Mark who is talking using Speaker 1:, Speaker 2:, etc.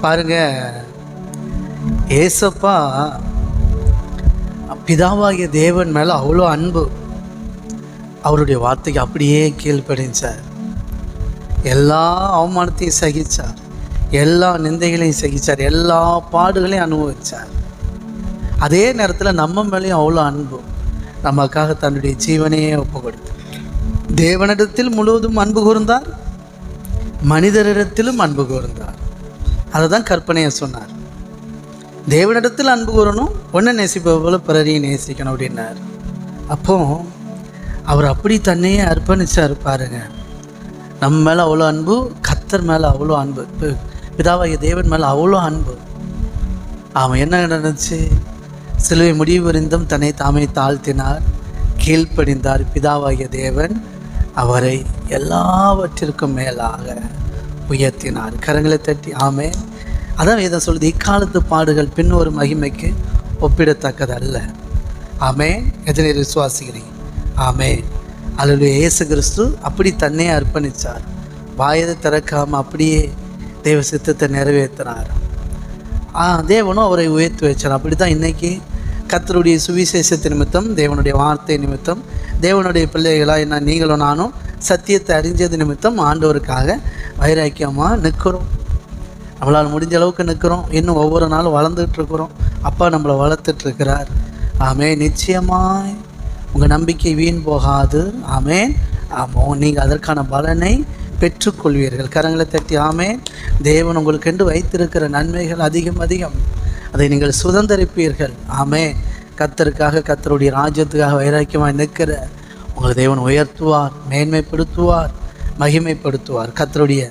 Speaker 1: பாருங்க, ஏசப்பா பிதாவாகிய தேவன் மேலே அவ்வளோ அன்பு. அவருடைய வார்த்தைக்கு அப்படியே கீழ்ப்படிஞ்சார். எல்லா அவமானத்தையும் சகிச்சார், எல்லா நிந்தைகளையும் சகிச்சார், எல்லா பாடுகளையும் அனுபவிச்சார். அதே நேரத்தில் நம்ம மேலேயும் அவ்வளோ அன்பு, நமக்காக தன்னுடைய ஜீவனையே ஒப்பு கொடுத்தார். தேவனிடத்தில் முழுவதும் அன்பு கூர்ந்தார், மனிதரிடத்திலும் அன்பு கூர்ந்தார். அதை தான் கற்பனையை சொன்னார். தேவனிடத்தில் அன்பு கூறணும், ஒன்றை நேசிப்பது போல பிறரையும் நேசிக்கணும் அப்படின்னார். அப்போ அவர் அப்படி தன்னையே அர்ப்பணிச்சார். பாருங்க, நம்ம மேலே அவ்வளோ அன்பு, கர்த்தர் மேலே அவ்வளோ அன்பு, பிதாவாகிய தேவன் மேலே அவ்வளோ அன்பு. அவன் என்ன நடந்துச்சு? சிலுவை முடிவு வரைந்தும் தன்னை தாமே தாழ்த்தினார், கீழ்ப்படிந்தார். பிதாவாகிய தேவன் அவரை எல்லாவற்றிற்கும் மேலாக உயர்த்தினார். கரங்களை தட்டி ஆமென். அதான் வேதம் சொல்லுது, இக்காலத்து பாடுகள் பின் ஒரு மகிமைக்கு ஒப்பிடத்தக்கதல்ல. ஆமென். எத்தனை விசுவாசிக்கிறீங்க? ஆமென். அல்லேலூயா. இயேசு கிறிஸ்து அப்படி தன்னை அர்ப்பணித்தார். வாயதை திறக்காமல் அப்படியே தேவ சித்தத்தை நிறைவேற்றினார். தேவனும் அவரை உயர்த்தி வச்சார். அப்படி தான் இன்றைக்கி கர்த்தருடைய சுவிசேஷத்து நிமித்தம், தேவனுடைய வார்த்தை நிமித்தம், தேவனுடைய பிள்ளைகளாக என்ன நீங்களும் நானும் சத்தியத்தை அறிஞ்சது நிமித்தம் ஆண்டவருக்காக வைராக்கியமாக நிற்கிறோம். நம்மளால் முடிஞ்ச அளவுக்கு நிற்கிறோம். இன்னும் ஒவ்வொரு நாளும் வளர்ந்துட்டுருக்குறோம். அப்பா நம்மளை வளர்த்துட்ருக்கிறார். ஆமென். நிச்சயமாய் உங்கள் நம்பிக்கை வீண் போகாது. ஆமென். ஆமாம், நீங்கள் அதற்கான பலனை பெற்றுக்கொள்வீர்கள். கரங்களை தட்டி ஆமென். தேவன் உங்களுக்கென்று வைத்திருக்கிற நன்மைகள் அதிகம் அதிகம், அதை நீங்கள் சுதந்திரிப்பீர்கள். ஆமென். கர்த்தருக்காக, கர்த்தருடைய ராஜ்யத்துக்காக வைராக்கியமாக நிற்கிற உங்களை தேவன் உயர்த்துவார், மேன்மைப்படுத்துவார், மகிமைப்படுத்துவார். கர்த்தருடைய